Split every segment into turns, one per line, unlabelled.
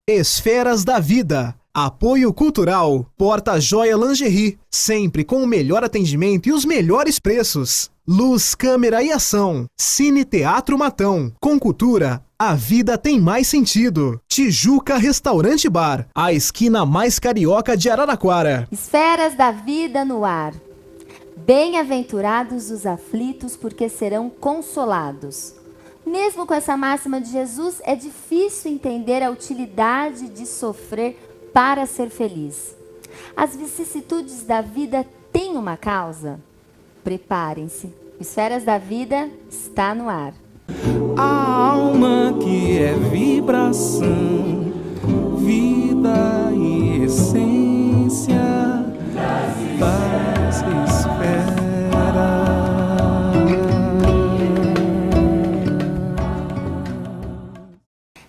Esferas da Vida. Apoio Cultural. Porta-Joia Lingerie. Sempre com o melhor atendimento e os melhores preços. Luz, câmera e ação. Cine Teatro Matão. Com cultura, a vida tem mais sentido. Tijuca Restaurante Bar. A esquina mais carioca de Araraquara.
Esferas da Vida no ar. Bem-aventurados os aflitos, porque serão consolados. Mesmo com essa máxima de Jesus, é difícil entender a utilidade de sofrer para ser feliz. As vicissitudes da vida têm uma causa? Preparem-se. Esferas da Vida está no ar.
A alma que é vibração, vida e essência das esferas.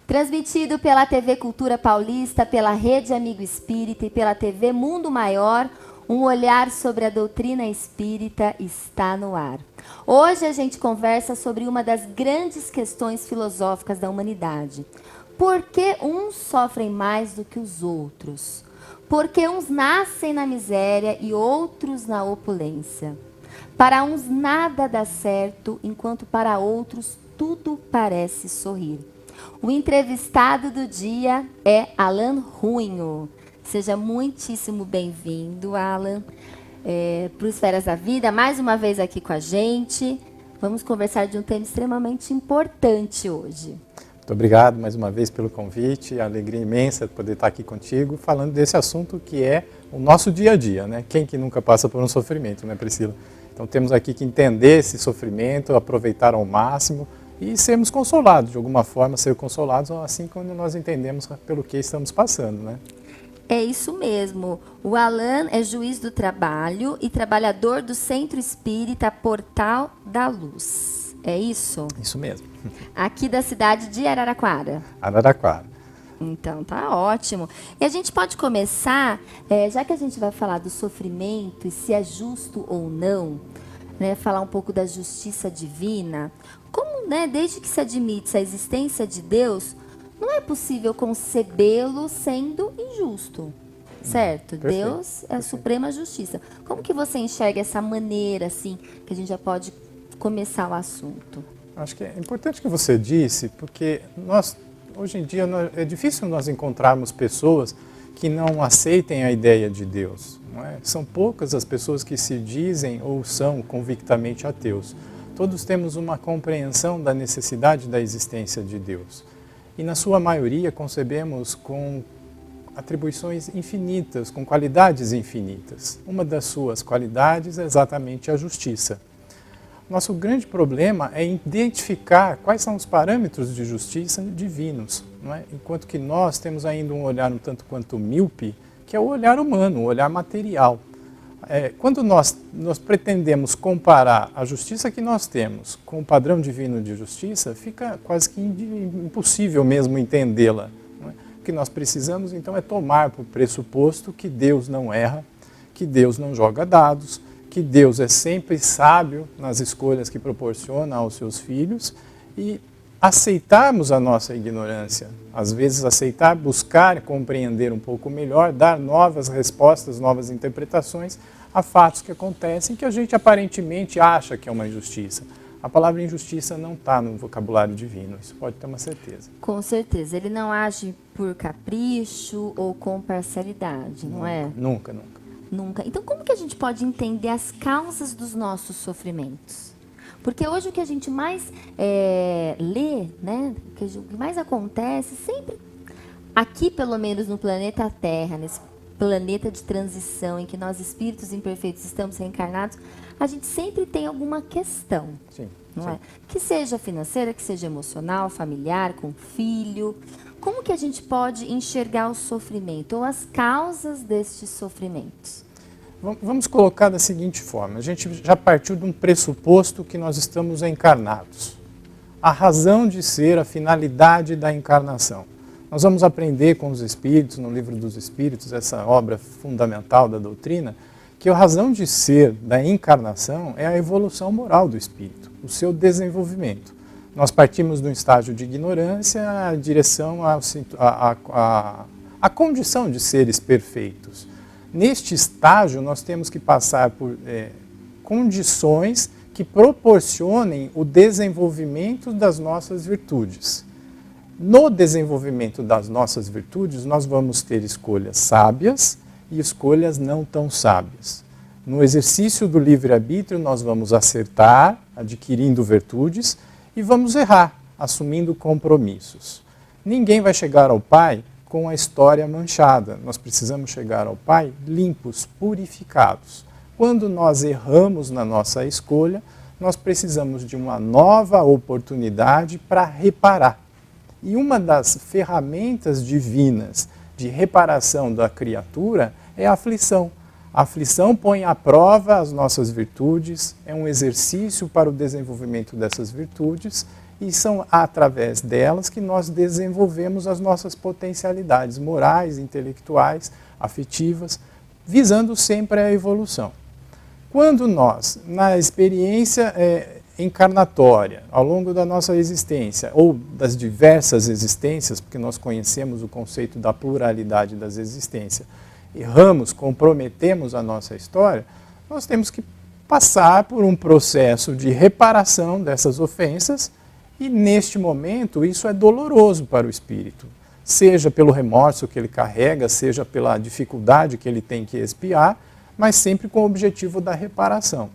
Transmitido pela TV Cultura Paulista, pela Rede Amigo Espírita e pela TV Mundo Maior, um olhar sobre a doutrina espírita está no ar. Hoje a gente conversa sobre uma das grandes questões filosóficas da humanidade. Por que uns sofrem mais do que os outros? Por que uns nascem na miséria e outros na opulência? Para uns nada dá certo, enquanto para outros tudo parece sorrir. O entrevistado do dia é Alan Ruinho. Seja muitíssimo bem-vindo, Alan, para o Esferas da Vida, mais uma vez aqui com a gente. Vamos conversar de um tema extremamente importante hoje.
Muito obrigado mais uma vez pelo convite, a alegria imensa de poder estar aqui contigo, falando desse assunto que é o nosso dia a dia, né? Quem que nunca passa por um sofrimento, né, Priscila? Então temos aqui que entender esse sofrimento, aproveitar ao máximo e sermos consolados, de alguma forma ser consolados, assim quando nós entendemos pelo que estamos passando, né?
É isso mesmo. O Alan é juiz do trabalho e trabalhador do Centro Espírita Portal da Luz. É isso?
Isso mesmo.
Aqui da cidade de Araraquara.
Araraquara.
Então, tá ótimo. E a gente pode começar, já que a gente vai falar do sofrimento e se é justo ou não, né, falar um pouco da justiça divina. Como, né, desde que se admite a existência de Deus, não é possível concebê-lo sendo injusto, certo?
Perfeito,
Deus é a suprema justiça. Como que você enxerga essa maneira, assim, que a gente já pode começar o assunto?
Acho que é importante que você disse, porque hoje em dia é difícil nós encontrarmos pessoas que não aceitem a ideia de Deus. Não é? São poucas as pessoas que se dizem ou são convictamente ateus. Todos temos uma compreensão da necessidade da existência de Deus. E na sua maioria concebemos com atribuições infinitas, com qualidades infinitas. Uma das suas qualidades é exatamente a justiça. Nosso grande problema é identificar quais são os parâmetros de justiça divinos, não é? Enquanto que nós temos ainda um olhar um tanto quanto míope, que é o olhar humano, o olhar material. Quando nós pretendemos comparar a justiça que nós temos com o padrão divino de justiça, fica quase que impossível mesmo entendê-la. Não é? O que nós precisamos, então, é tomar por pressuposto que Deus não erra, que Deus não joga dados, que Deus é sempre sábio nas escolhas que proporciona aos seus filhos e aceitarmos a nossa ignorância. Às vezes aceitar, buscar, compreender um pouco melhor, dar novas respostas, novas interpretações a fatos que acontecem que a gente aparentemente acha que é uma injustiça. A palavra injustiça não está no vocabulário divino, isso pode ter uma certeza.
Com certeza. Ele não age por capricho ou com parcialidade, não é?
Nunca.
Nunca. Então, como que a gente pode entender as causas dos nossos sofrimentos? Porque hoje o que a gente mais lê, né, o que mais acontece, sempre aqui, pelo menos no planeta Terra, nesse planeta de transição em que nós, espíritos imperfeitos, estamos reencarnados, a gente sempre tem alguma questão.
Sim,
não
sim.
é? Que seja financeira, que seja emocional, familiar, com filho. Como que a gente pode enxergar o sofrimento ou as causas destes sofrimentos?
Vamos colocar da seguinte forma, a gente já partiu de um pressuposto que nós estamos encarnados. A razão de ser, a finalidade da encarnação. Nós vamos aprender com os Espíritos, no Livro dos Espíritos, essa obra fundamental da doutrina, que a razão de ser da encarnação é a evolução moral do espírito, o seu desenvolvimento. Nós partimos de um estágio de ignorância em direção à condição de seres perfeitos. Neste estágio, nós temos que passar por condições que proporcionem o desenvolvimento das nossas virtudes. No desenvolvimento das nossas virtudes, nós vamos ter escolhas sábias e escolhas não tão sábias. No exercício do livre-arbítrio, nós vamos acertar, adquirindo virtudes, e vamos errar, assumindo compromissos. Ninguém vai chegar ao Pai com a história manchada. Nós precisamos chegar ao Pai limpos, purificados. Quando nós erramos na nossa escolha, nós precisamos de uma nova oportunidade para reparar. E uma das ferramentas divinas de reparação da criatura é a aflição. A aflição põe à prova as nossas virtudes, é um exercício para o desenvolvimento dessas virtudes e são através delas que nós desenvolvemos as nossas potencialidades morais, intelectuais, afetivas, visando sempre a evolução. Quando nós, na experiência encarnatória, ao longo da nossa existência, ou das diversas existências, porque nós conhecemos o conceito da pluralidade das existências, erramos, comprometemos a nossa história, nós temos que passar por um processo de reparação dessas ofensas e, neste momento, isso é doloroso para o espírito, seja pelo remorso que ele carrega, seja pela dificuldade que ele tem que expiar, mas sempre com o objetivo da reparação.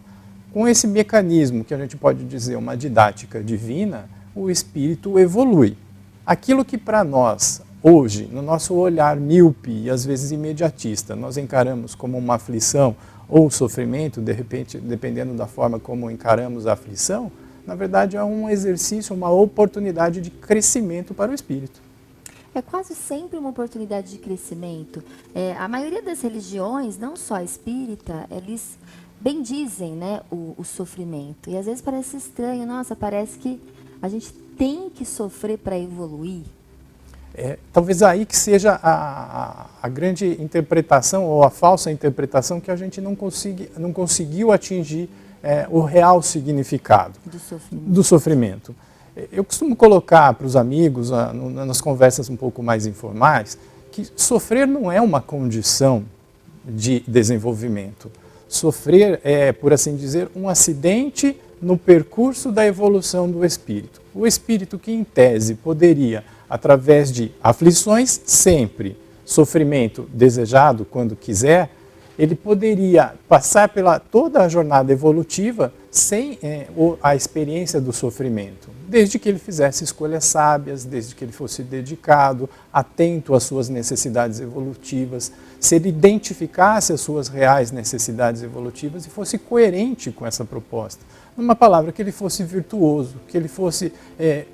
Com esse mecanismo, que a gente pode dizer uma didática divina, o espírito evolui. Aquilo que para nós, hoje, no nosso olhar míope e às vezes imediatista, nós encaramos como uma aflição ou sofrimento, de repente, dependendo da forma como encaramos a aflição, na verdade é um exercício, uma oportunidade de crescimento para o espírito.
É quase sempre uma oportunidade de crescimento. A maioria das religiões, não só a espírita, eles bendizem, né, o sofrimento. E às vezes parece estranho, nossa, parece que a gente tem que sofrer para evoluir.
Talvez aí que seja a grande interpretação ou a falsa interpretação que a gente não conseguiu atingir o real significado do sofrimento. Eu costumo colocar para os amigos, nas conversas um pouco mais informais, que sofrer não é uma condição de desenvolvimento. Sofrer é, por assim dizer, um acidente no percurso da evolução do espírito. O espírito que, em tese, poderia, através de aflições, sempre, sofrimento desejado quando quiser, ele poderia passar pela toda a jornada evolutiva sem a experiência do sofrimento, desde que ele fizesse escolhas sábias, desde que ele fosse dedicado, atento às suas necessidades evolutivas, se ele identificasse as suas reais necessidades evolutivas e fosse coerente com essa proposta. Numa palavra, que ele fosse virtuoso, que ele fosse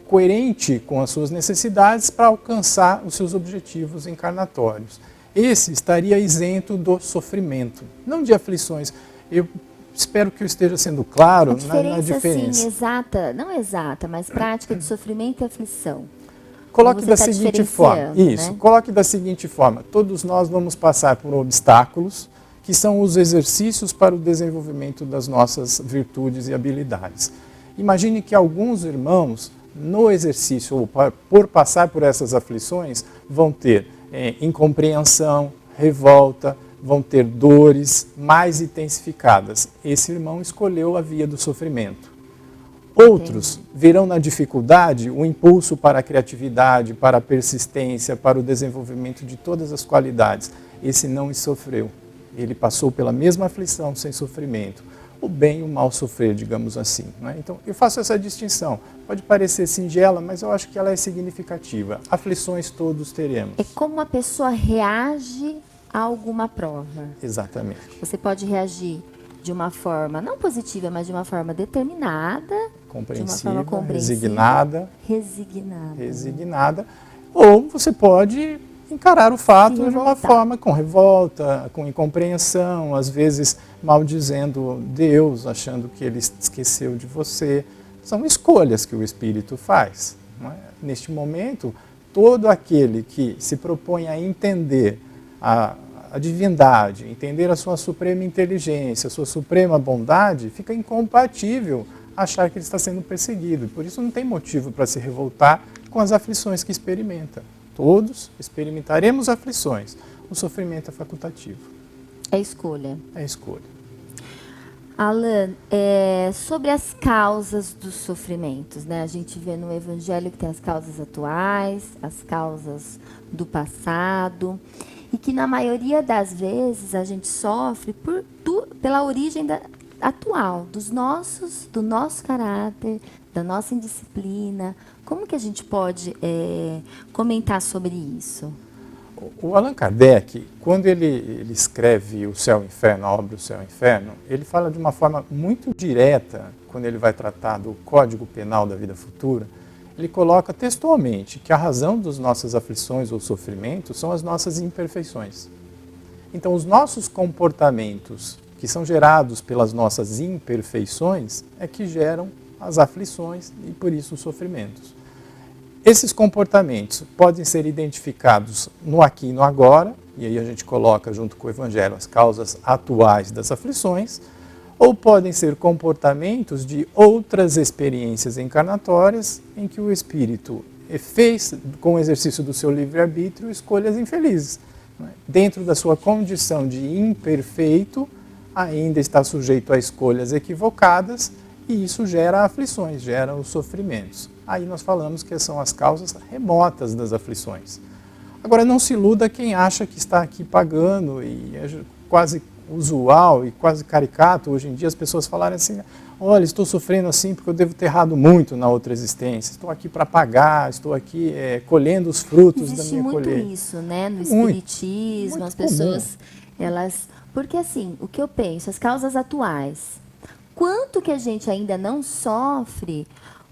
coerente com as suas necessidades para alcançar os seus objetivos encarnatórios. Esse estaria isento do sofrimento, não de aflições. Eu espero que eu esteja sendo claro na diferença.
Sim, exata, não exata, mas prática de sofrimento e aflição.
Coloque da seguinte forma, coloque da seguinte forma, todos nós vamos passar por obstáculos que são os exercícios para o desenvolvimento das nossas virtudes e habilidades. Imagine que alguns irmãos, no exercício, ou por passar por essas aflições, vão ter incompreensão, revolta, vão ter dores mais intensificadas. Esse irmão escolheu a via do sofrimento. Outros verão na dificuldade o impulso para a criatividade, para a persistência, para o desenvolvimento de todas as qualidades. Esse não sofreu. Ele passou pela mesma aflição sem sofrimento. O bem e o mal sofrer, digamos assim. Né? Então, eu faço essa distinção. Pode parecer singela, mas eu acho que ela é significativa. Aflições todos teremos.
É como a pessoa reage a alguma prova.
Exatamente.
Você pode reagir de uma forma não positiva, mas de uma forma determinada,
compreensiva, resignada. Ou você pode encarar o fato de uma forma com revolta, com incompreensão, às vezes maldizendo Deus, achando que Ele esqueceu de você. São escolhas que o Espírito faz. Não é? Neste momento, todo aquele que se propõe a entender a divindade, entender a sua suprema inteligência, a sua suprema bondade, fica incompatível achar que ele está sendo perseguido. Por isso não tem motivo para se revoltar com as aflições que experimenta. Todos experimentaremos aflições. O sofrimento é facultativo.
É escolha.
É escolha.
Alan, sobre as causas dos sofrimentos, né? A gente vê no Evangelho que tem as causas atuais, as causas do passado, e que na maioria das vezes a gente sofre pela origem atual, do nosso caráter, da nossa indisciplina. Como que a gente pode comentar sobre isso?
O Allan Kardec, quando ele escreve O Céu e o Inferno, a obra O Céu e o Inferno, ele fala de uma forma muito direta, quando ele vai tratar do Código Penal da Vida Futura, ele coloca textualmente que a razão das nossas aflições ou sofrimentos são as nossas imperfeições. Então, os nossos comportamentos, que são gerados pelas nossas imperfeições, é que geram as aflições e, por isso, os sofrimentos. Esses comportamentos podem ser identificados no aqui e no agora, e aí a gente coloca junto com o Evangelho as causas atuais das aflições, ou podem ser comportamentos de outras experiências encarnatórias em que o espírito fez, com o exercício do seu livre-arbítrio, escolhas infelizes. Dentro da sua condição de imperfeito, ainda está sujeito a escolhas equivocadas, e isso gera aflições, gera os sofrimentos. Aí nós falamos que são as causas remotas das aflições. Agora, não se iluda quem acha que está aqui pagando, e é quase usual e quase caricato hoje em dia as pessoas falarem assim: olha, estou sofrendo assim porque eu devo ter errado muito na outra existência, estou aqui para pagar, estou aqui colhendo os frutos da minha colheita.
Existe muito isso, né? No espiritismo,
muito
as pessoas, elas... Porque assim, o que eu penso, as causas atuais, quanto que a gente ainda não sofre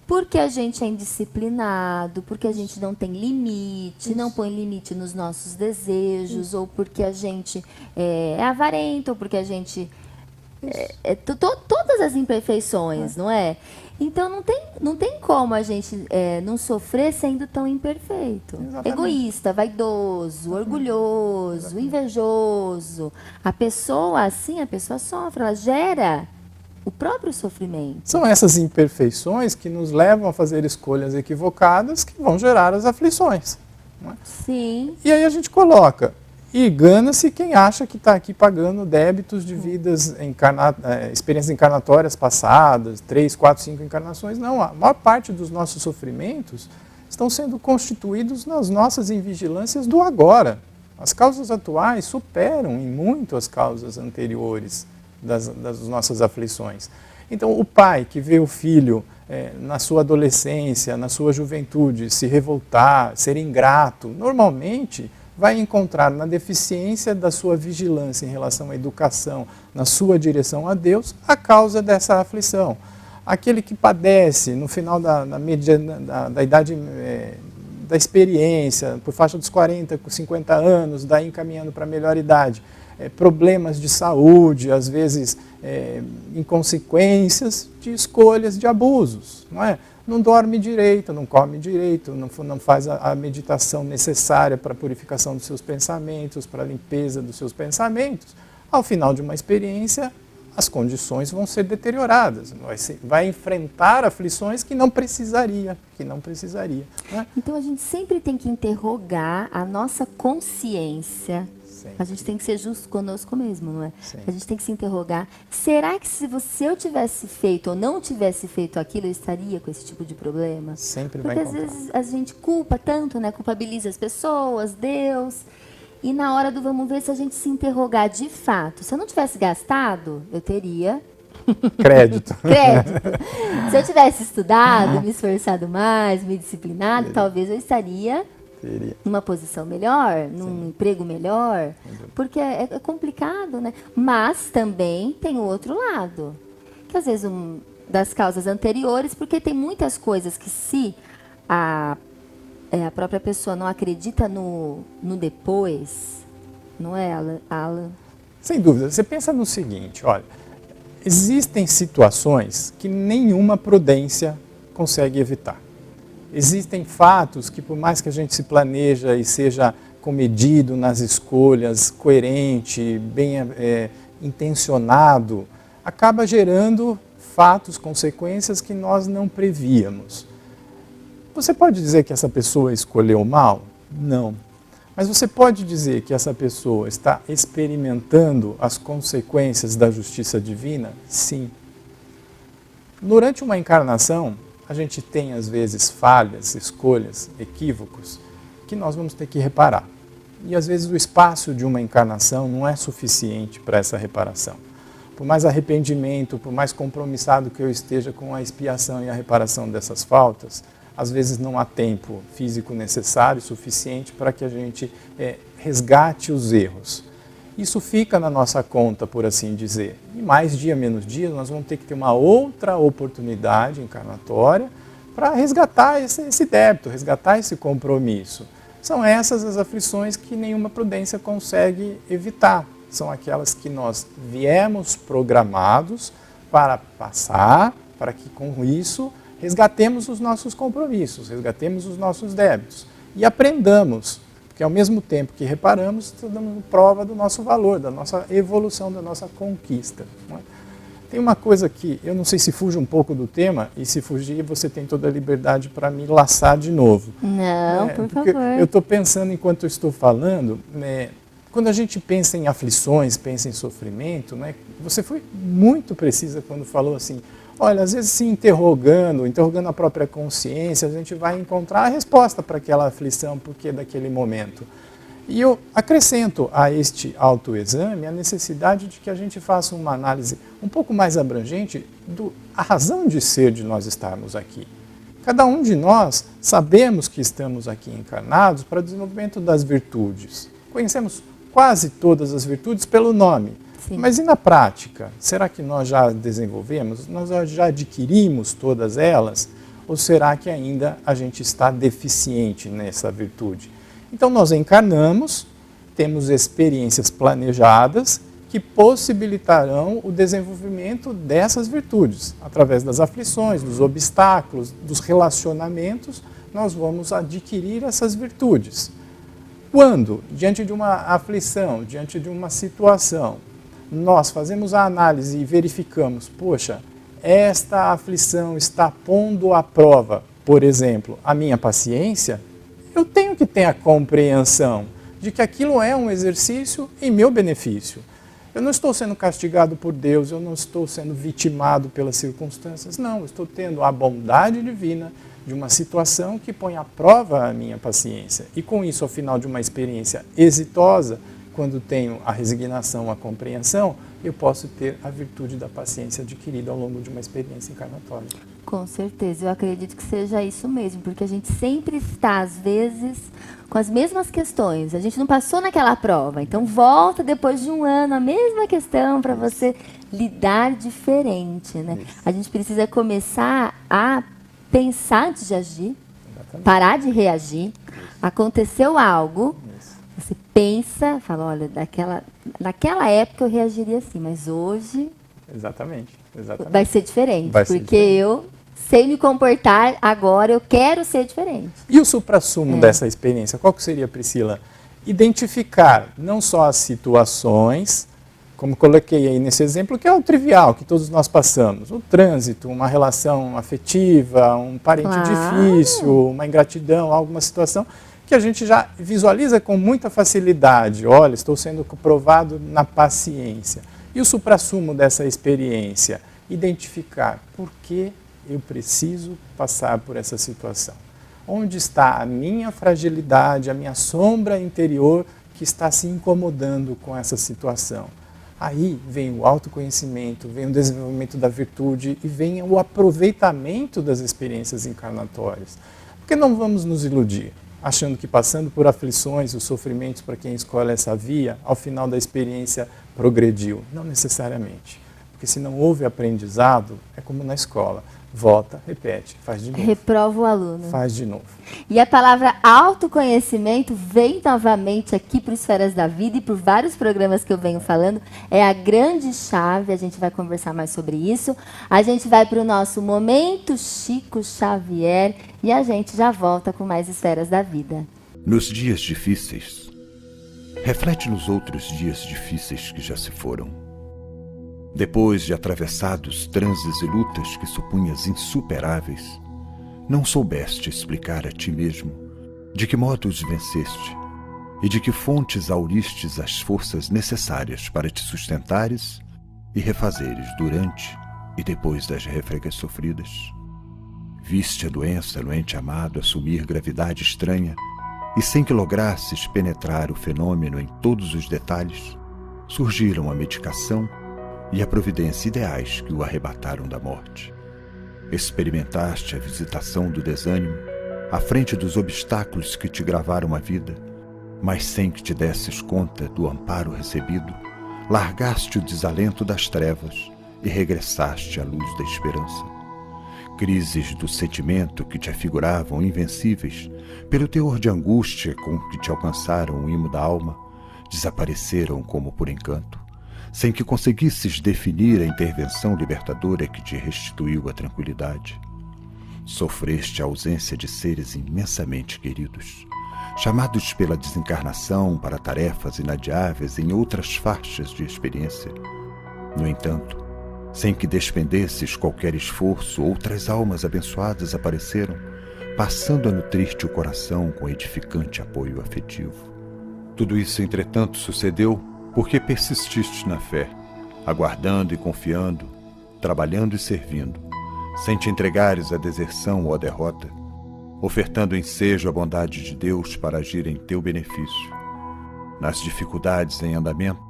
porque a gente é indisciplinado, porque a gente não tem limite, não põe limite nos nossos desejos, ou porque a gente é avarento, ou porque a gente... todas as imperfeições, não é? Então, não tem como a gente não sofrer sendo tão imperfeito.
Exatamente.
Egoísta, vaidoso, orgulhoso, invejoso. A pessoa sofre, ela gera o próprio sofrimento.
São essas imperfeições que nos levam a fazer escolhas equivocadas que vão gerar as aflições. Não é?
Sim.
E aí a gente coloca, e engana-se quem acha que está aqui pagando débitos de vidas, experiências encarnatórias passadas, 3, 4, 5 encarnações. Não, a maior parte dos nossos sofrimentos estão sendo constituídos nas nossas invigilâncias do agora. As causas atuais superam em muito as causas anteriores das nossas aflições. Então, o pai que vê o filho na sua adolescência, na sua juventude, se revoltar, ser ingrato, normalmente vai encontrar na deficiência da sua vigilância em relação à educação, na sua direção a Deus, a causa dessa aflição. Aquele que padece no final da idade da experiência, por faixa dos 40, 50 anos, daí encaminhando para a melhor idade, problemas de saúde, às vezes inconsequências de escolhas de abusos, não é? Não dorme direito, não come direito, não faz a meditação necessária para a purificação dos seus pensamentos, para a limpeza dos seus pensamentos. Ao final de uma experiência, as condições vão ser deterioradas, vai enfrentar aflições que não precisaria. Né?
Então a gente sempre tem que interrogar a nossa consciência. A gente tem que ser justo conosco mesmo, não é?
Sim.
A gente tem que se interrogar, será que se eu tivesse feito ou não tivesse feito aquilo, eu estaria com esse tipo de problema?
Sempre
Porque
vai
às
encontrar.
vezes a gente culpa tanto, né? Culpabiliza as pessoas, Deus. E na hora do vamos ver, se a gente se interrogar de fato, se eu não tivesse gastado, eu teria
Crédito.
Se eu tivesse estudado, me esforçado mais, me disciplinado, talvez eu estaria numa posição melhor, num emprego melhor, porque é complicado, né? Mas também tem o outro lado, que às vezes das causas anteriores, porque tem muitas coisas que se a própria pessoa não acredita no depois, não é, Alan?
Sem dúvida. Você pensa no seguinte, olha, existem situações que nenhuma prudência consegue evitar. Existem fatos que, por mais que a gente se planeja e seja comedido nas escolhas, coerente, bem intencionado, acaba gerando fatos, consequências que nós não prevíamos. Você pode dizer que essa pessoa escolheu mal? Não. Mas você pode dizer que essa pessoa está experimentando as consequências da justiça divina? Sim. Durante uma encarnação, a gente tem às vezes falhas, escolhas, equívocos, que nós vamos ter que reparar. E às vezes o espaço de uma encarnação não é suficiente para essa reparação. Por mais arrependimento, por mais compromissado que eu esteja com a expiação e a reparação dessas faltas, às vezes não há tempo físico necessário, suficiente para que a gente resgate os erros. Isso fica na nossa conta, por assim dizer. E mais dia, menos dia, nós vamos ter que ter uma outra oportunidade encarnatória para resgatar esse débito, resgatar esse compromisso. São essas as aflições que nenhuma prudência consegue evitar. São aquelas que nós viemos programados para passar, para que com isso resgatemos os nossos compromissos, resgatemos os nossos débitos e aprendamos, porque ao mesmo tempo que reparamos, estamos dando prova do nosso valor, da nossa evolução, da nossa conquista. Não é? Tem uma coisa que eu não sei se fuge um pouco do tema, e se fugir você tem toda a liberdade para me laçar de novo.
Não, por favor.
Eu estou pensando, enquanto eu estou falando, quando a gente pensa em aflições, pensa em sofrimento, né, você foi muito precisa quando falou assim, olha, às vezes se interrogando a própria consciência, a gente vai encontrar a resposta para aquela aflição, porque daquele momento. E eu acrescento a este autoexame a necessidade de que a gente faça uma análise um pouco mais abrangente da razão de ser de nós estarmos aqui. Cada um de nós sabemos que estamos aqui encarnados para o desenvolvimento das virtudes. Conhecemos quase todas as virtudes pelo nome. Sim. Mas e na prática? Será que nós já desenvolvemos? Nós já adquirimos todas elas? Ou será que ainda a gente está deficiente nessa virtude? Então nós encarnamos, temos experiências planejadas que possibilitarão o desenvolvimento dessas virtudes. Através das aflições, dos obstáculos, dos relacionamentos, nós vamos adquirir essas virtudes. Quando, diante de uma aflição, diante de uma situação, nós fazemos a análise e verificamos, poxa, esta aflição está pondo à prova, por exemplo, a minha paciência, eu tenho que ter a compreensão de que aquilo é um exercício em meu benefício. Eu não estou sendo castigado por Deus, eu não estou sendo vitimado pelas circunstâncias, não, eu estou tendo a bondade divina de uma situação que põe à prova a minha paciência. E com isso, ao final de uma experiência exitosa, quando tenho a resignação, a compreensão, eu posso ter a virtude da paciência adquirida ao longo de uma experiência encarnatória.
Com certeza, eu acredito que seja isso mesmo, porque a gente sempre está, às vezes, com as mesmas questões. A gente não passou naquela prova, então volta depois de um ano a mesma questão para você lidar diferente, né? A gente precisa começar a pensar antes de agir, parar de reagir. Aconteceu algo, você pensa, fala, olha, naquela época eu reagiria assim, mas hoje
Exatamente.
vai ser diferente, porque eu sei me comportar agora, eu quero ser diferente.
E o suprassumo dessa experiência, qual que seria, Priscila? Identificar não só as situações, como coloquei aí nesse exemplo, que é o trivial, que todos nós passamos. O trânsito, uma relação afetiva, um parente difícil, uma ingratidão, alguma situação que a gente já visualiza com muita facilidade. Olha, estou sendo provado na paciência. E o suprassumo dessa experiência? Identificar por que eu preciso passar por essa situação. Onde está a minha fragilidade, a minha sombra interior que está se incomodando com essa situação? Aí vem o autoconhecimento, vem o desenvolvimento da virtude e vem o aproveitamento das experiências encarnatórias. Porque não vamos nos iludir, achando que passando por aflições, os sofrimentos para quem escolhe essa via, ao final da experiência progrediu. Não necessariamente. Porque se não houve aprendizado, é como na escola. Volta, repete, faz de novo.
Reprova o aluno.
Faz de novo.
E a palavra autoconhecimento vem novamente aqui para o Esferas da Vida e por vários programas que eu venho falando. É a grande chave, a gente vai conversar mais sobre isso. A gente vai para o nosso Momento Chico Xavier e a gente já volta com mais Esferas da Vida.
Nos dias difíceis, reflete nos outros dias difíceis que já se foram. Depois de atravessados transes e lutas que supunhas insuperáveis, não soubeste explicar a ti mesmo de que modo os venceste e de que fontes auristes as forças necessárias para te sustentares e refazeres durante e depois das refregas sofridas. Viste a doença no ente amado assumir gravidade estranha e, sem que lograsses penetrar o fenômeno em todos os detalhes, surgiram a medicação e a providência ideais que o arrebataram da morte. Experimentaste a visitação do desânimo à frente dos obstáculos que te gravaram a vida, mas sem que te desses conta do amparo recebido, largaste o desalento das trevas e regressaste à luz da esperança. Crises do sentimento que te afiguravam invencíveis pelo teor de angústia com que te alcançaram o imo da alma, desapareceram como por encanto, sem que conseguisses definir a intervenção libertadora que te restituiu a tranquilidade. Sofreste a ausência de seres imensamente queridos, chamados pela desencarnação para tarefas inadiáveis em outras faixas de experiência. No entanto, sem que despendesses qualquer esforço, outras almas abençoadas apareceram, passando a nutrir-te o coração com edificante apoio afetivo. Tudo isso, entretanto, sucedeu porque persististe na fé, aguardando e confiando, trabalhando e servindo, sem te entregares à deserção ou à derrota, ofertando ensejo à bondade de Deus para agir em teu benefício. Nas dificuldades em andamento,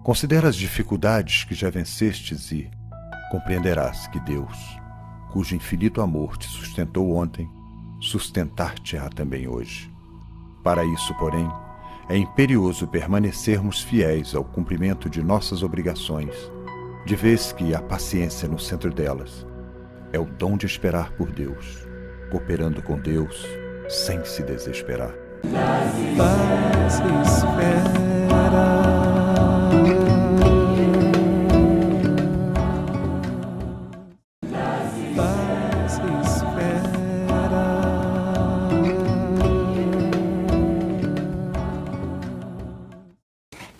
considera as dificuldades que já vencestes e compreenderás que Deus, cujo infinito amor te sustentou ontem, sustentar-te-á também hoje. Para isso, porém, é imperioso permanecermos fiéis ao cumprimento de nossas obrigações, de vez que a paciência no centro delas é o dom de esperar por Deus, cooperando com Deus sem se desesperar.
Paz espera.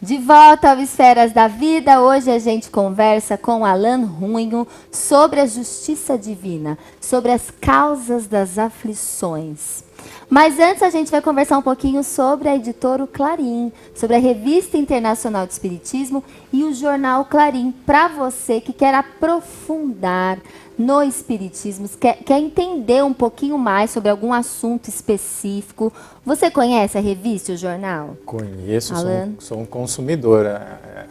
De volta ao Esferas da Vida, hoje a gente conversa com Alan Runho sobre a justiça divina, sobre as causas das aflições. Mas antes a gente vai conversar um pouquinho sobre a editora Clarim, sobre a Revista Internacional de Espiritismo e o jornal Clarim, para você que quer aprofundar no Espiritismo, quer entender um pouquinho mais sobre algum assunto específico. Você conhece a revista e o jornal?
Conheço, sou um consumidor.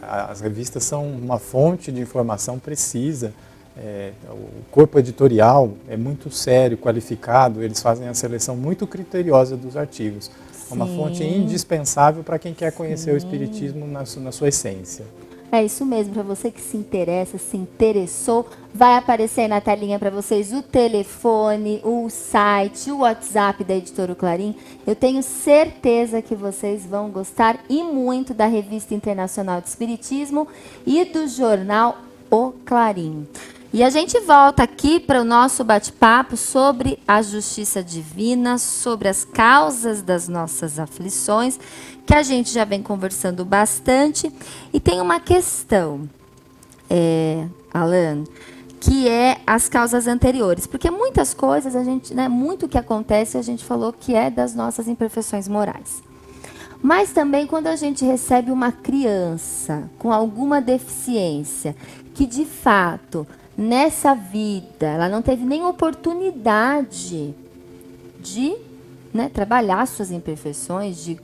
As revistas são uma fonte de informação precisa. O corpo editorial é muito sério, qualificado, eles fazem a seleção muito criteriosa dos artigos. É uma fonte indispensável para quem quer conhecer o Espiritismo na sua essência.
É isso mesmo, para você que se interessa, se interessou, vai aparecer na telinha para vocês o telefone, o site, o WhatsApp da editora Clarim. Eu tenho certeza que vocês vão gostar e muito da Revista Internacional de Espiritismo e do jornal O Clarim. E a gente volta aqui para o nosso bate-papo sobre a justiça divina, sobre as causas das nossas aflições, que a gente já vem conversando bastante. E tem uma questão, Alan, que é as causas anteriores. Porque muitas coisas, muito que acontece, a gente falou que é das nossas imperfeições morais. Mas também quando a gente recebe uma criança com alguma deficiência, que de fato, nessa vida, ela não teve nem oportunidade de trabalhar suas imperfeições,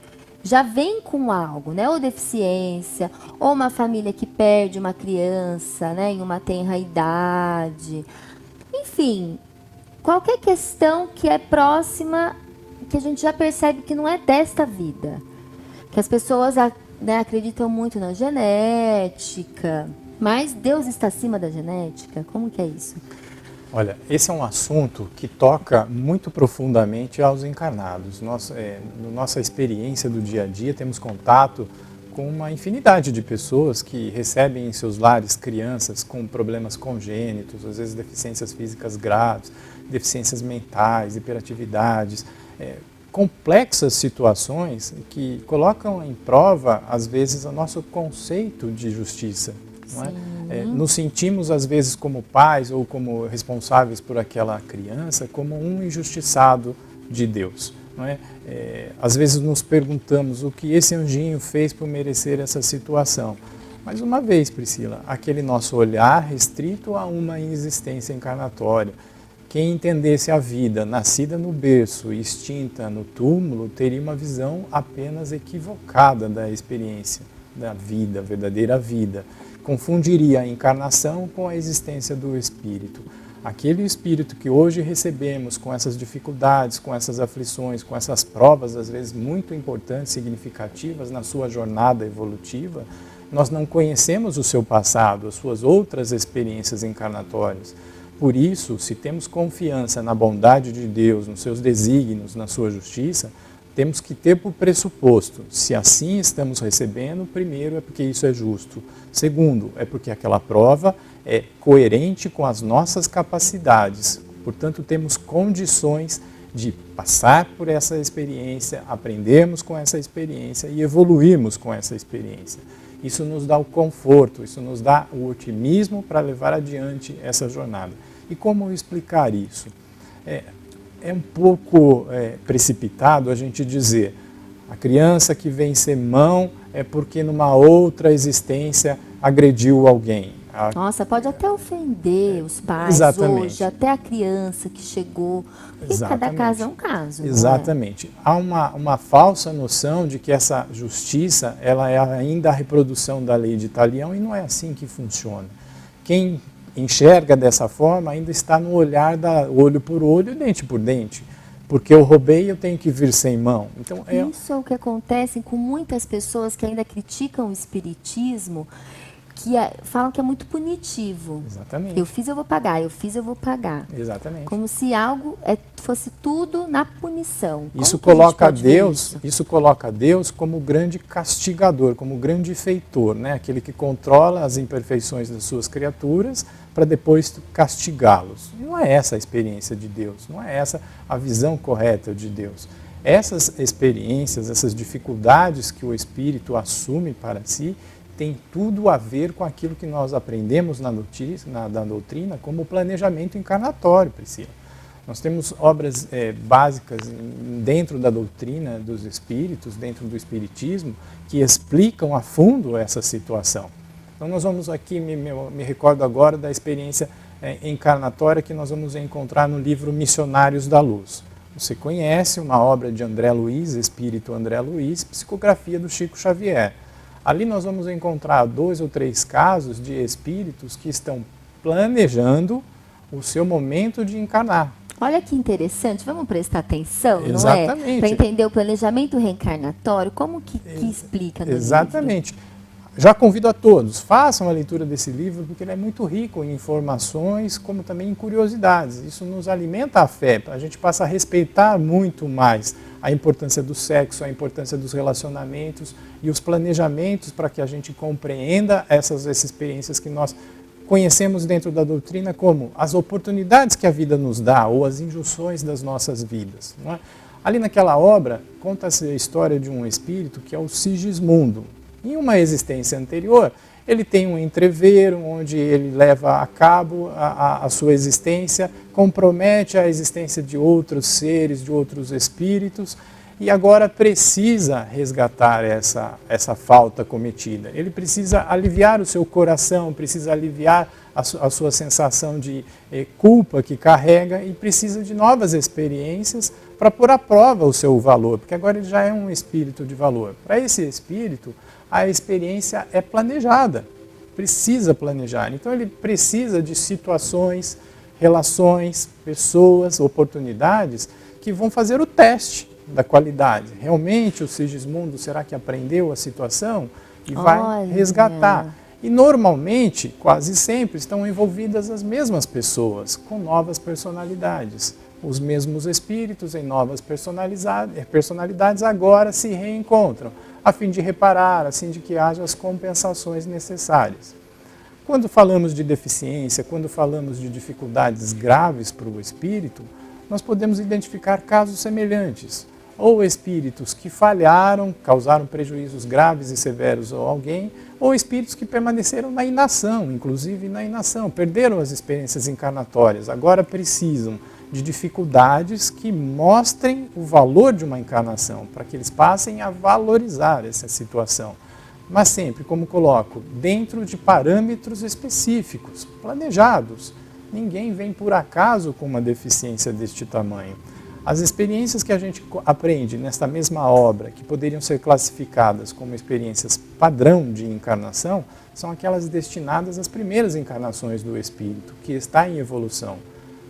já vem com algo, ou deficiência, ou uma família que perde uma criança, em uma tenra idade. Enfim, qualquer questão que é próxima, que a gente já percebe que não é desta vida. Que as pessoas acreditam muito na genética, mas Deus está acima da genética? Como que é isso?
Olha, esse é um assunto que toca muito profundamente aos encarnados. Nossa experiência do dia a dia, temos contato com uma infinidade de pessoas que recebem em seus lares crianças com problemas congênitos, às vezes deficiências físicas graves, deficiências mentais, hiperatividades, complexas situações que colocam em prova, às vezes, o nosso conceito de justiça. Não é? Nos sentimos, às vezes, como pais ou como responsáveis por aquela criança, como um injustiçado de Deus. Não é? Às vezes nos perguntamos o que esse anjinho fez por merecer essa situação. Mais uma vez, Priscila, aquele nosso olhar restrito a uma inexistência encarnatória. Quem entendesse a vida nascida no berço e extinta no túmulo teria uma visão apenas equivocada da experiência da vida, a verdadeira vida. Confundiria a encarnação com a existência do espírito. Aquele espírito que hoje recebemos com essas dificuldades, com essas aflições, com essas provas, às vezes muito importantes, significativas na sua jornada evolutiva, nós não conhecemos o seu passado, as suas outras experiências encarnatórias. Por isso, se temos confiança na bondade de Deus, nos seus desígnios, na sua justiça, temos que ter por pressuposto, se assim estamos recebendo, primeiro é porque isso é justo. Segundo, é porque aquela prova é coerente com as nossas capacidades. Portanto, temos condições de passar por essa experiência, aprendermos com essa experiência e evoluirmos com essa experiência. Isso nos dá o conforto, isso nos dá o otimismo para levar adiante essa jornada. E como explicar isso? É um pouco precipitado a gente dizer a criança que vem ser mão é porque numa outra existência agrediu alguém.
Nossa, pode até ofender os pais hoje, até a criança que chegou. Porque cada caso é um caso.
Exatamente.
Né?
Há uma falsa noção de que essa justiça ela é ainda a reprodução da lei de Talião e não é assim que funciona. Quem enxerga dessa forma ainda está no olhar da olho por olho, dente por dente. Porque eu roubei, eu tenho que vir sem mão. Então,
isso é o que acontece com muitas pessoas que ainda criticam o espiritismo, que falam que é muito punitivo.
Exatamente.
Eu fiz, eu vou pagar, eu fiz, eu vou pagar.
Exatamente.
Como se algo fosse tudo na punição.
Isso coloca Deus como grande castigador, como grande feitor, né? Aquele que controla as imperfeições das suas criaturas para depois castigá-los. Não é essa a experiência de Deus, não é essa a visão correta de Deus. Essas experiências, essas dificuldades que o Espírito assume para si, tem tudo a ver com aquilo que nós aprendemos na doutrina como planejamento encarnatório, Priscila. Nós temos obras básicas dentro da doutrina dos espíritos, dentro do espiritismo, que explicam a fundo essa situação. Então nós vamos aqui, me recordo agora da experiência encarnatória que nós vamos encontrar no livro Missionários da Luz. Você conhece uma obra de André Luiz, Espírito André Luiz, psicografia do Chico Xavier. Ali nós vamos encontrar 2 ou 3 casos de espíritos que estão planejando o seu momento de encarnar.
Olha que interessante, vamos prestar atenção,
Exatamente.
Não é? Para entender o planejamento reencarnatório, como que explica no
Exatamente. Livro? Já convido a todos, façam a leitura desse livro, porque ele é muito rico em informações, como também em curiosidades. Isso nos alimenta a fé, a gente passa a respeitar muito mais a importância do sexo, a importância dos relacionamentos e os planejamentos para que a gente compreenda essas experiências que nós conhecemos dentro da doutrina como as oportunidades que a vida nos dá ou as injunções das nossas vidas. Não é? Ali naquela obra, conta-se a história de um espírito que é o Sigismundo. Em uma existência anterior, ele tem um entreveiro onde ele leva a cabo a sua existência, compromete a existência de outros seres, de outros espíritos, e agora precisa resgatar essa falta cometida. Ele precisa aliviar o seu coração, precisa aliviar a sua sensação de culpa que carrega e precisa de novas experiências para pôr à prova o seu valor, porque agora ele já é um espírito de valor. Para esse espírito, a experiência é planejada, precisa planejar. Então ele precisa de situações, relações, pessoas, oportunidades que vão fazer o teste da qualidade. Realmente o Sigismundo, será que aprendeu a situação? E vai resgatar. E normalmente, quase sempre, estão envolvidas as mesmas pessoas, com novas personalidades. Os mesmos espíritos em novas personalidades agora se reencontram, a fim de reparar, assim de que haja as compensações necessárias. Quando falamos de deficiência, quando falamos de dificuldades graves para o espírito, nós podemos identificar casos semelhantes. ou espíritos que falharam, causaram prejuízos graves e severos a alguém, ou espíritos que permaneceram na inação, inclusive na inação, perderam as experiências encarnatórias, agora precisam de dificuldades que mostrem o valor de uma encarnação, para que eles passem a valorizar essa situação. Mas sempre, como coloco, dentro de parâmetros específicos, planejados. Ninguém vem por acaso com uma deficiência deste tamanho. As experiências que a gente aprende nesta mesma obra, que poderiam ser classificadas como experiências padrão de encarnação, são aquelas destinadas às primeiras encarnações do espírito, que está em evolução.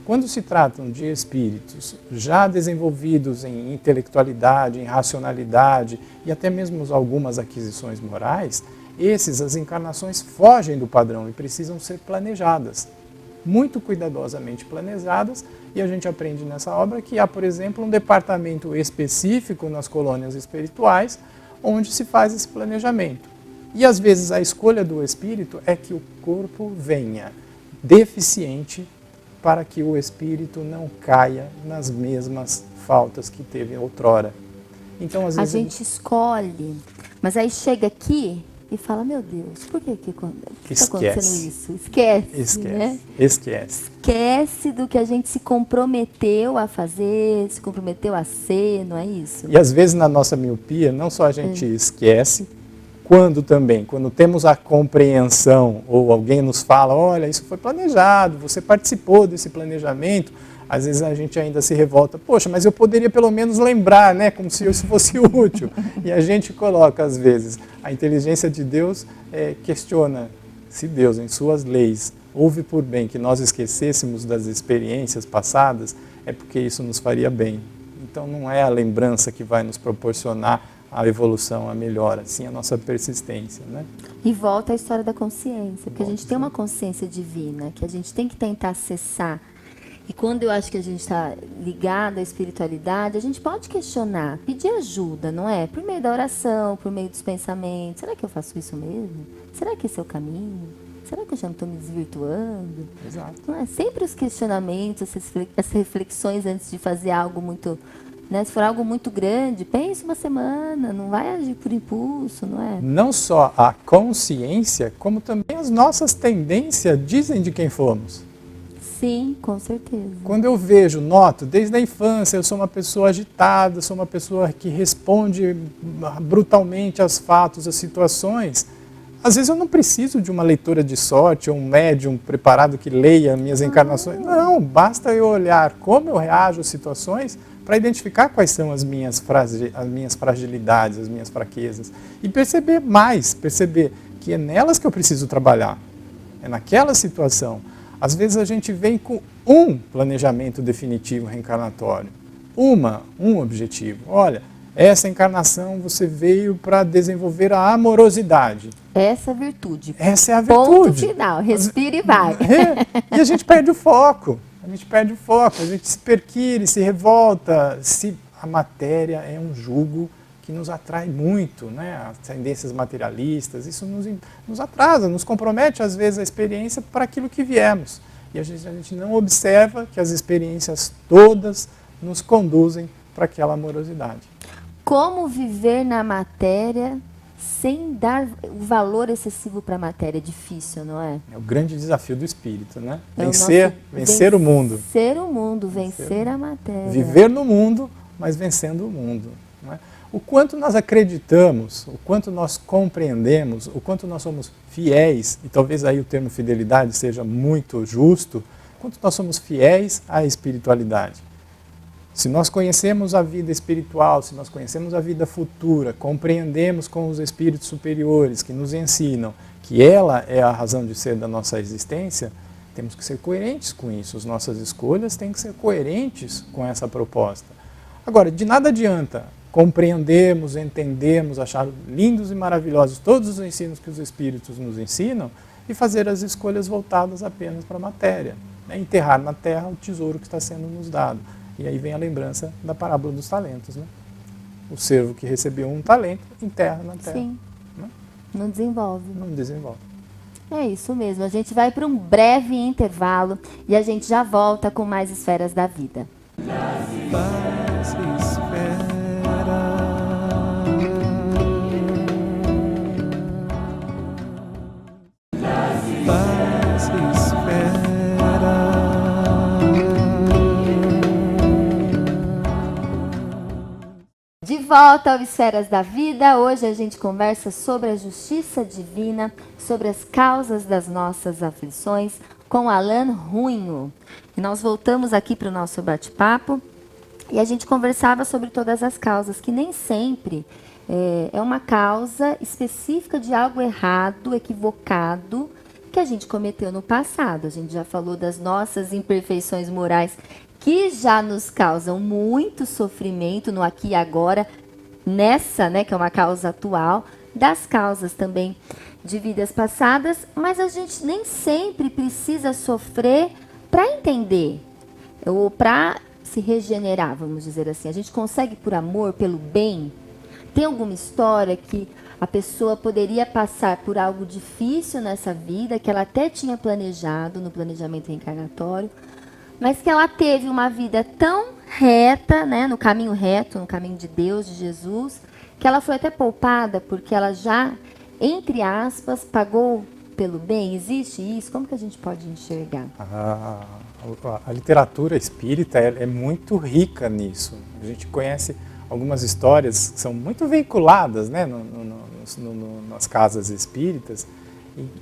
Quando se tratam de espíritos já desenvolvidos em intelectualidade, em racionalidade e até mesmo algumas aquisições morais, as encarnações fogem do padrão e precisam ser planejadas, muito cuidadosamente planejadas, e a gente aprende nessa obra que há, por exemplo, um departamento específico nas colônias espirituais onde se faz esse planejamento. E às vezes a escolha do espírito é que o corpo venha deficiente para que o espírito não caia nas mesmas faltas que teve outrora. Então, às vezes
a gente escolhe, mas aí chega aqui e fala, meu Deus, por que está acontecendo isso? Esquece, né? Esquece do que a gente se comprometeu a fazer, se comprometeu a ser, não é isso?
E às vezes na nossa miopia, não só a gente esquece, quando temos a compreensão, ou alguém nos fala, olha, isso foi planejado, você participou desse planejamento, às vezes a gente ainda se revolta, poxa, mas eu poderia pelo menos lembrar, né, como se isso fosse útil. E a gente coloca, às vezes, a inteligência de Deus questiona se Deus, em suas leis, houve por bem que nós esquecêssemos das experiências passadas, é porque isso nos faria bem. Então não é a lembrança que vai nos proporcionar a evolução, a melhora, sim a nossa persistência, né?
E volta à história da consciência, porque a gente tem uma consciência divina que a gente tem que tentar acessar. E quando eu acho que a gente está ligado à espiritualidade, a gente pode questionar, pedir ajuda, não é? Por meio da oração, por meio dos pensamentos. Será que eu faço isso mesmo? Será que esse é o caminho? Será que eu já não estou me desvirtuando?
Exato.
Não é? Sempre os questionamentos, as reflexões antes de fazer algo muito... Né? Se for algo muito grande, pense uma semana, não vai agir por impulso, não é?
Não só a consciência, como também as nossas tendências dizem de quem fomos.
Sim, com certeza.
Quando eu noto, desde a infância, eu sou uma pessoa agitada, sou uma pessoa que responde brutalmente aos fatos, às situações. Às vezes eu não preciso de uma leitura de sorte ou um médium preparado que leia minhas encarnações. Não, basta eu olhar como eu reajo às situações para identificar quais são as minhas fragilidades, as minhas fraquezas. E perceber que é nelas que eu preciso trabalhar, é naquela situação. Às vezes a gente vem com um planejamento definitivo reencarnatório, um objetivo. Olha, essa encarnação você veio para desenvolver a amorosidade.
Essa é a virtude.
Essa é a virtude.
Ponto final, respira e vai.
E a gente perde o foco. A gente se perquire, se revolta. A matéria é um jugo que nos atrai muito, né? As tendências materialistas, isso nos atrasa, nos compromete às vezes a experiência para aquilo que viemos. E a gente não observa que as experiências todas nos conduzem para aquela amorosidade.
Como viver na matéria sem dar o valor excessivo para a matéria? É difícil, não é?
É o grande desafio do espírito, né?
É
vencer o mundo.
Vencer o mundo, vencer a matéria.
Viver no mundo, mas vencendo o mundo. Não é? O quanto nós acreditamos, o quanto nós compreendemos, o quanto nós somos fiéis, e talvez aí o termo fidelidade seja muito justo, o quanto nós somos fiéis à espiritualidade. Se nós conhecemos a vida espiritual, se nós conhecemos a vida futura, compreendemos com os espíritos superiores que nos ensinam que ela é a razão de ser da nossa existência, temos que ser coerentes com isso. As nossas escolhas têm que ser coerentes com essa proposta. Agora, de nada adianta compreendermos, entendermos, achar lindos e maravilhosos todos os ensinos que os espíritos nos ensinam e fazer as escolhas voltadas apenas para a matéria, né? Enterrar na terra o tesouro que está sendo nos dado. E aí vem a lembrança da parábola dos talentos, né? O servo que recebeu um talento enterra na terra.
Sim,
né?
Não desenvolve.
Não desenvolve.
É isso mesmo, a gente vai para um breve intervalo e a gente já volta com mais Esferas da Vida.
Paz e espera.
volta ao Esferas da Vida. Hoje a gente conversa sobre a justiça divina, sobre as causas das nossas aflições, com Alan Runho. E nós voltamos aqui para o nosso bate-papo e a gente conversava sobre todas as causas, que nem sempre é uma causa específica de algo errado, equivocado, que a gente cometeu no passado. A gente já falou das nossas imperfeições morais, que já nos causam muito sofrimento no aqui e agora, nessa, né, que é uma causa atual, das causas também de vidas passadas, mas a gente nem sempre precisa sofrer para entender, ou para se regenerar, vamos dizer assim. A gente consegue por amor, pelo bem. Tem alguma história que a pessoa poderia passar por algo difícil nessa vida, que ela até tinha planejado no planejamento reencarnatório, mas que ela teve uma vida tão reta, né, no caminho reto, no caminho de Deus, de Jesus, que ela foi até poupada porque ela já, entre aspas, pagou pelo bem? Existe isso? Como que a gente pode enxergar?
A literatura espírita é muito rica nisso. A gente conhece algumas histórias que são muito veiculadas, né, nas casas espíritas,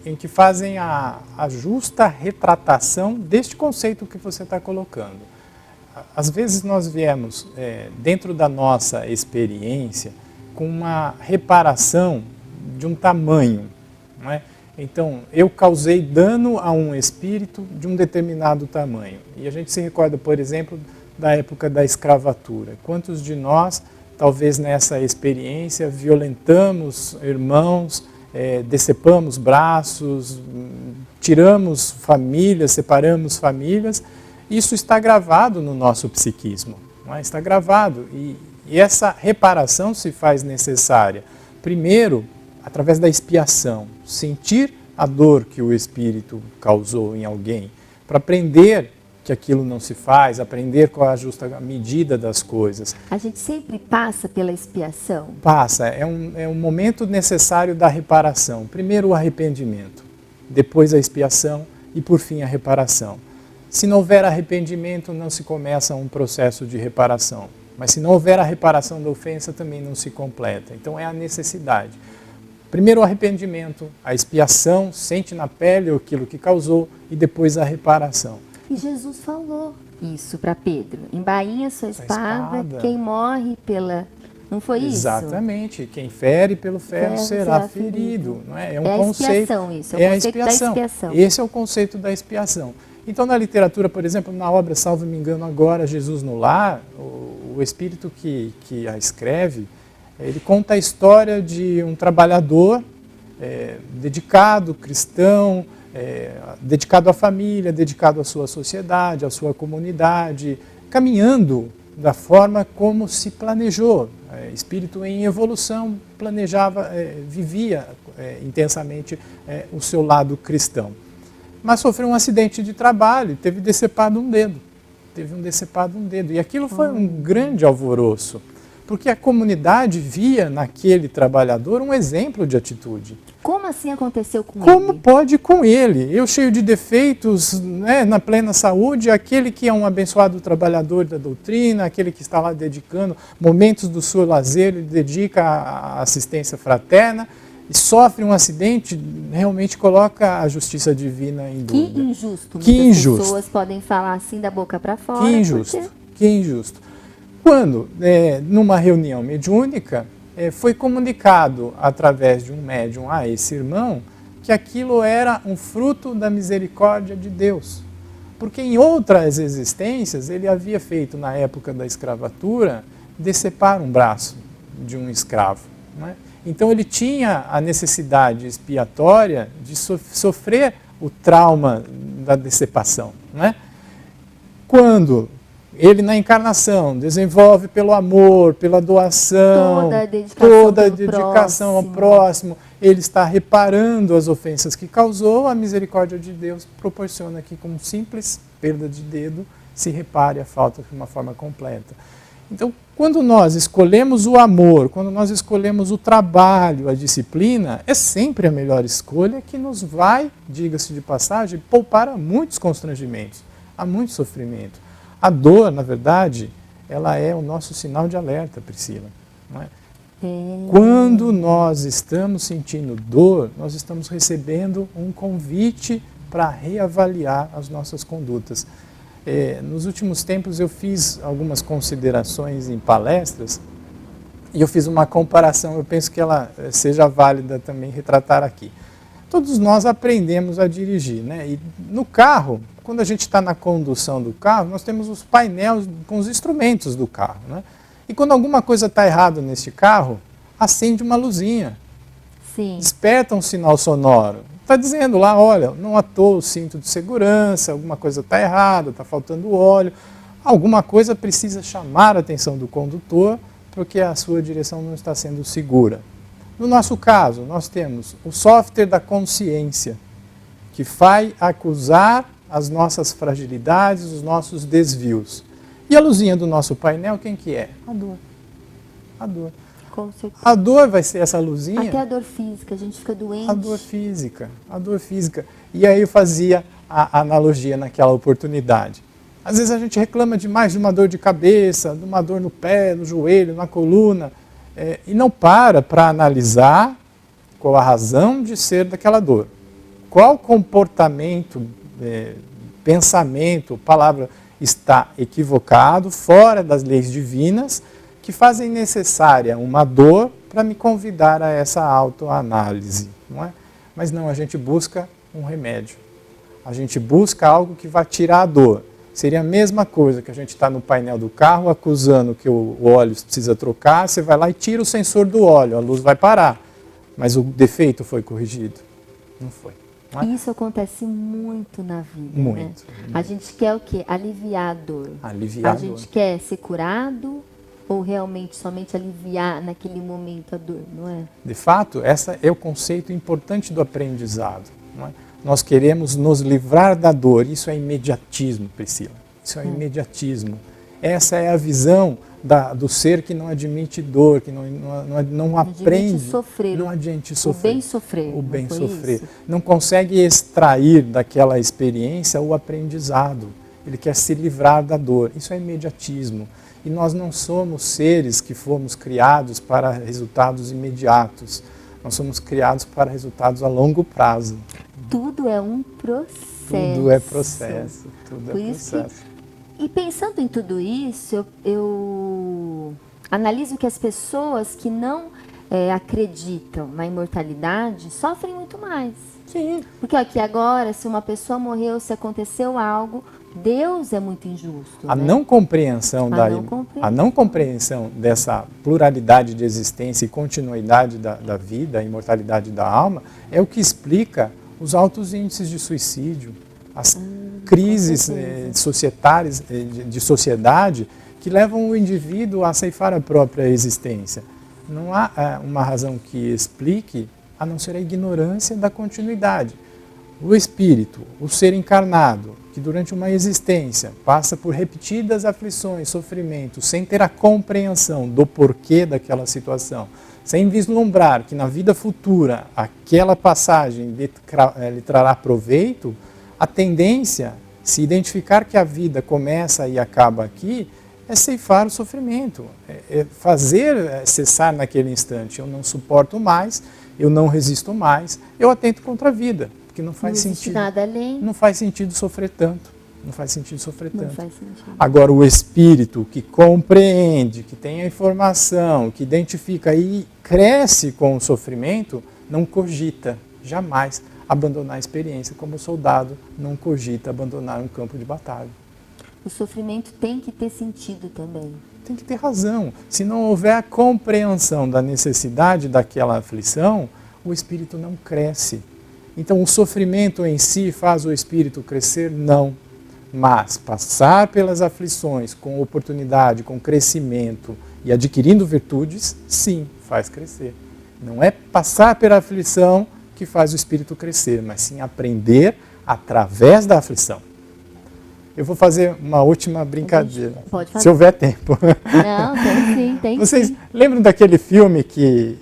em que fazem a justa retratação deste conceito que você está colocando. Às vezes nós viemos, dentro da nossa experiência, com uma reparação de um tamanho, não é? Então, eu causei dano a um espírito de um determinado tamanho. E a gente se recorda, por exemplo, da época da escravatura. Quantos de nós, talvez nessa experiência, violentamos irmãos, decepamos braços, tiramos famílias, separamos famílias? Isso está gravado no nosso psiquismo, não é? Está gravado. E essa reparação se faz necessária, primeiro, através da expiação, sentir a dor que o espírito causou em alguém, para aprender que aquilo não se faz, aprender qual é a justa medida das coisas.
A gente sempre passa pela expiação?
Passa, é um momento necessário da reparação. Primeiro o arrependimento, depois a expiação e por fim a reparação. Se não houver arrependimento, não se começa um processo de reparação. Mas se não houver a reparação da ofensa, também não se completa. Então é a necessidade. Primeiro o arrependimento, a expiação, sente na pele aquilo que causou e depois a reparação.
E Jesus falou isso para Pedro. Embainha sua espada, quem morre pela... Não foi isso?
Exatamente. Quem fere pelo ferro será ferido. Não é? É um conceito.
A expiação isso.
É o conceito da expiação. Esse é o conceito da expiação. Então, na literatura, por exemplo, na obra, salvo me engano agora, Jesus no Lar, o espírito que a escreve, ele conta a história de um trabalhador dedicado, cristão, dedicado à família, dedicado à sua sociedade, à sua comunidade, caminhando da forma como se planejou. Espírito em evolução, planejava, vivia intensamente o seu lado cristão. Mas sofreu um acidente de trabalho e teve decepado um dedo. E aquilo foi um grande alvoroço, porque a comunidade via naquele trabalhador um exemplo de atitude.
Como assim aconteceu com ele?
Como pode com ele? Eu cheio de defeitos, né, na plena saúde, aquele que é um abençoado trabalhador da doutrina, aquele que está lá dedicando momentos do seu lazer, ele dedica à assistência fraterna, e sofre um acidente, realmente coloca a justiça divina em dúvida.
Que injusto.
Que
muitas
injusto.
pessoas podem falar assim da boca para fora.
Que injusto, que injusto. Quando, numa reunião mediúnica, foi comunicado através de um médium a esse irmão que aquilo era um fruto da misericórdia de Deus. Porque em outras existências ele havia feito, na época da escravatura, decepar um braço de um escravo, não é? Então ele tinha a necessidade expiatória de sofrer o trauma da decepação, não é? Quando ele na encarnação desenvolve pelo amor, pela doação, toda a dedicação ao próximo, ele está reparando as ofensas que causou, a misericórdia de Deus proporciona que com simples perda de dedo se repare a falta de uma forma completa. Então, quando nós escolhemos o amor, quando nós escolhemos o trabalho, a disciplina, é sempre a melhor escolha que nos vai, diga-se de passagem, poupar a muitos constrangimentos, a muito sofrimento. A dor, na verdade, ela é o nosso sinal de alerta, Priscila. não é? Quando nós estamos sentindo dor, nós estamos recebendo um convite para reavaliar as nossas condutas. Nos últimos tempos eu fiz algumas considerações em palestras e eu fiz uma comparação, eu penso que ela seja válida também retratar aqui. Todos nós aprendemos a dirigir, né? E no carro, quando a gente está na condução do carro, nós temos os painéis com os instrumentos do carro, né? E quando alguma coisa está errada neste carro, acende uma luzinha,
Sim.
desperta um sinal sonoro. Está dizendo lá, olha, não atou o cinto de segurança, alguma coisa está errada, está faltando óleo, alguma coisa precisa chamar a atenção do condutor porque a sua direção não está sendo segura. No nosso caso, nós temos o software da consciência, que vai acusar as nossas fragilidades, os nossos desvios. E a luzinha do nosso painel, quem que é? A dor. A dor.
Com certeza.
A dor vai ser essa luzinha?
Até a dor física, a gente fica doente.
A dor física, a dor física. E aí eu fazia a analogia naquela oportunidade. Às vezes a gente reclama demais de uma dor de cabeça, de uma dor no pé, no joelho, na coluna, e não para analisar qual a razão de ser daquela dor. Qual comportamento, pensamento, palavra está equivocado, fora das leis divinas, que fazem necessária uma dor para me convidar a essa autoanálise, não é? Mas não, a gente busca um remédio. A gente busca algo que vai tirar a dor. Seria a mesma coisa que a gente está no painel do carro acusando que o óleo precisa trocar, você vai lá e tira o sensor do óleo, a luz vai parar. Mas o defeito foi corrigido? Não foi. Não é?
Isso acontece muito na vida,
Muito.
né? A gente quer o quê? Aliviar a dor.
Aliviar
A
a dor.
gente quer ser curado ou realmente somente aliviar naquele momento a dor, não é?
De fato, esse é o conceito importante do aprendizado. Não é? Nós queremos nos livrar da dor. Isso é imediatismo, Priscila. Isso é imediatismo. Essa é a visão do ser que não admite dor, que não aprende.
Sofrer.
Não admite sofrer.
O bem sofrer.
O bem
não foi
sofrer.
isso?
Não consegue extrair daquela experiência o aprendizado. Ele quer se livrar da dor. Isso é imediatismo. E nós não somos seres que fomos criados para resultados imediatos. Nós somos criados para resultados a longo prazo.
Tudo é um processo.
Tudo é processo. Tudo
Por
é
isso
processo.
E pensando em tudo isso, eu analiso que as pessoas que não acreditam na imortalidade sofrem muito mais.
Sim.
Porque aqui agora, se uma pessoa morreu, se aconteceu algo, Deus é muito injusto.
A
né?
não compreensão a não compreensão dessa pluralidade de existência e continuidade da vida, a imortalidade da alma, é o que explica os altos índices de suicídio, as crises societárias, de sociedade, que levam o indivíduo a ceifar a própria existência. Não há uma razão que explique, a não ser a ignorância da continuidade. O espírito, o ser encarnado, que durante uma existência passa por repetidas aflições, sofrimentos, sem ter a compreensão do porquê daquela situação, sem vislumbrar que na vida futura aquela passagem lhe trará proveito, a tendência, se identificar que a vida começa e acaba aqui, é ceifar o sofrimento, é fazer cessar naquele instante. Eu não suporto mais, eu não resisto mais, eu atento contra a vida, porque não faz sentido.
Nada além.
Não faz sentido sofrer tanto. Não faz sentido sofrer
Não
tanto.
faz sentido.
Agora, o espírito que compreende, que tem a informação, que identifica e cresce com o sofrimento, não cogita jamais abandonar a experiência, como o soldado não cogita abandonar um campo de batalha.
O sofrimento tem que ter sentido também.
Tem que ter razão. Se não houver a compreensão da necessidade daquela aflição, o espírito não cresce. Então, o sofrimento em si faz o espírito crescer? Não. Mas passar pelas aflições com oportunidade, com crescimento e adquirindo virtudes, sim, faz crescer. Não é passar pela aflição que faz o espírito crescer, mas sim aprender através da aflição. Eu vou fazer uma última brincadeira,
Pode fazer.
se houver tempo.
Não, tem sim, tem
Vocês
sim.
lembram daquele filme que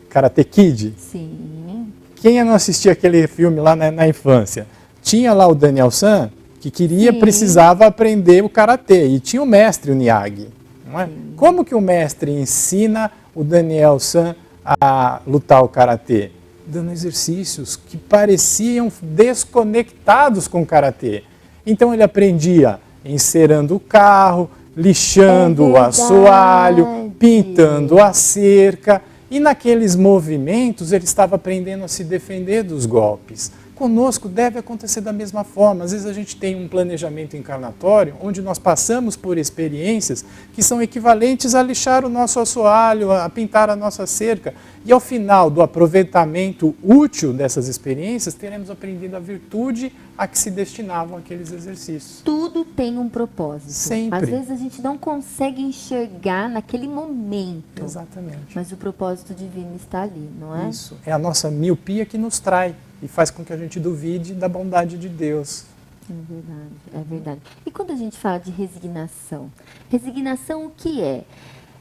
Karate Kid?
Sim.
Quem não assistia aquele filme lá na infância? Tinha lá o Daniel San, que
Sim.
precisava aprender o karatê, e tinha o mestre, o Miyagi. Não é? Como que o mestre ensina o Daniel San a lutar o karatê? Dando exercícios que pareciam desconectados com o karatê. Então ele aprendia encerando o carro, lixando o assoalho, pintando a cerca. E naqueles movimentos ele estava aprendendo a se defender dos golpes. Conosco deve acontecer da mesma forma. Às vezes a gente tem um planejamento encarnatório onde nós passamos por experiências que são equivalentes a lixar o nosso assoalho, a pintar a nossa cerca. E ao final do aproveitamento útil dessas experiências, teremos aprendido a virtude a que se destinavam aqueles exercícios.
Tudo tem um propósito.
Sempre.
Às vezes a gente não consegue enxergar naquele momento.
Exatamente.
Mas o propósito divino está ali, não é?
Isso. É a nossa miopia que nos trai e faz com que a gente duvide da bondade de Deus.
É verdade, é verdade. E quando a gente fala de resignação? Resignação o que é?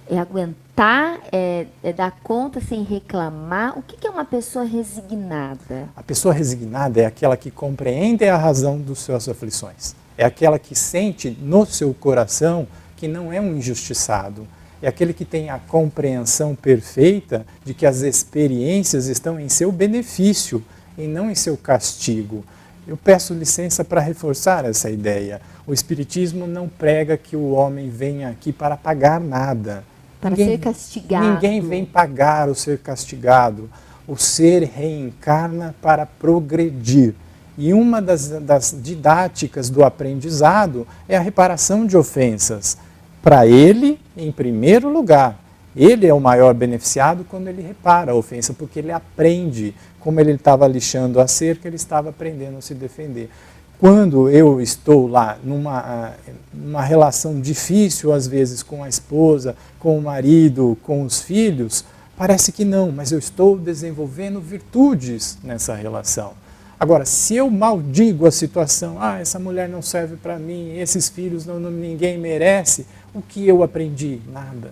É aguentar, é dar conta sem reclamar? O que é uma pessoa resignada?
A pessoa resignada é aquela que compreende a razão das suas aflições. É aquela que sente no seu coração que não é um injustiçado. É aquele que tem a compreensão perfeita de que as experiências estão em seu benefício e não em seu castigo. Eu peço licença para reforçar essa ideia. O Espiritismo não prega que o homem venha aqui para pagar nada.
Para ser castigado.
Ninguém vem pagar o ser castigado. O ser reencarna para progredir. E uma das didáticas do aprendizado é a reparação de ofensas. Para ele, em primeiro lugar. Ele é o maior beneficiado quando ele repara a ofensa, porque ele aprende. Como ele estava lixando a cerca, ele estava aprendendo a se defender. Quando eu estou lá numa relação difícil, às vezes, com a esposa, com o marido, com os filhos, parece que não, mas eu estou desenvolvendo virtudes nessa relação. Agora, se eu maldigo a situação, essa mulher não serve para mim, esses filhos ninguém merece, o que eu aprendi? Nada.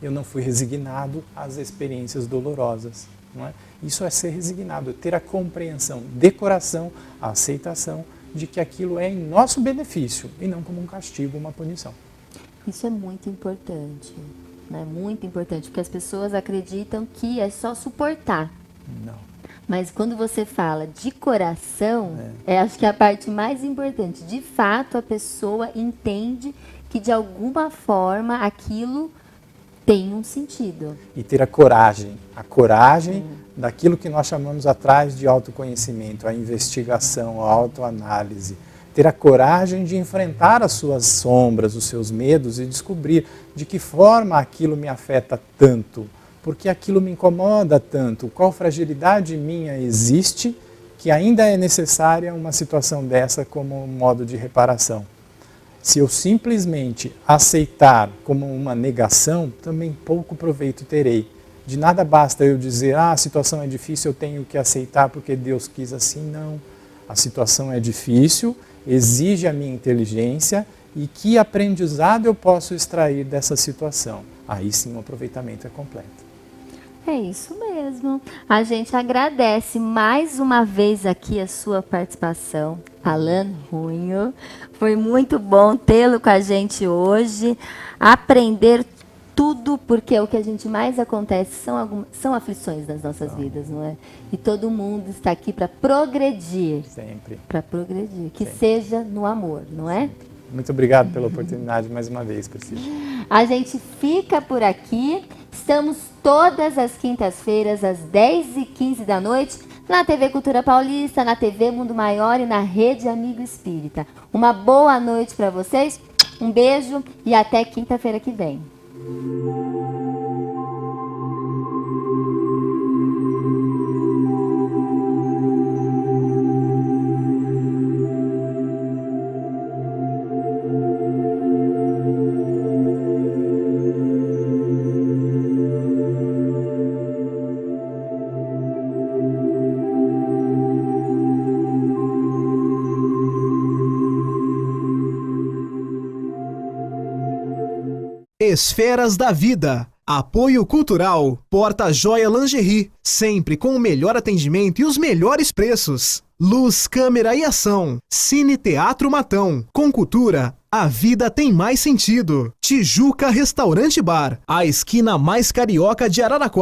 Eu não fui resignado às experiências dolorosas. Não é? Isso é ser resignado, é ter a compreensão de coração, a aceitação de que aquilo é em nosso benefício e não como um castigo, uma punição.
Isso é muito importante, né? Muito importante, porque as pessoas acreditam que é só suportar.
Não.
Mas quando você fala de coração, acho que é a parte mais importante. De fato, a pessoa entende que de alguma forma aquilo tem um sentido.
E ter a coragem daquilo que nós chamamos atrás de autoconhecimento, a investigação, a autoanálise. Ter a coragem de enfrentar as suas sombras, os seus medos e descobrir de que forma aquilo me afeta tanto, porque aquilo me incomoda tanto, qual fragilidade minha existe que ainda é necessária uma situação dessa como um modo de reparação. Se eu simplesmente aceitar como uma negação, também pouco proveito terei. De nada basta eu dizer, a situação é difícil, eu tenho que aceitar porque Deus quis assim. Não. A situação é difícil, exige a minha inteligência e que aprendizado eu posso extrair dessa situação. Aí sim o aproveitamento é completo.
É isso mesmo. A gente agradece mais uma vez aqui a sua participação, Alan Runho. Foi muito bom tê-lo com a gente hoje. Aprender tudo, porque o que a gente mais acontece são aflições das nossas vidas, não é? E todo mundo está aqui para progredir.
Sempre.
Para progredir. Que
Sempre.
seja no amor, não é?
Muito obrigado pela oportunidade mais uma vez, Priscila.
A gente fica por aqui. Estamos todas as quintas-feiras, às 10h15 da noite, na TV Cultura Paulista, na TV Mundo Maior e na Rede Amigo Espírita. Uma boa noite para vocês, um beijo e até quinta-feira que vem.
Esferas da Vida. Apoio Cultural. Porta Joia Lingerie. Sempre com o melhor atendimento e os melhores preços. Luz, câmera e ação. Cine Teatro Matão. Com cultura, a vida tem mais sentido. Tijuca Restaurante Bar, a esquina mais carioca de Araraquara.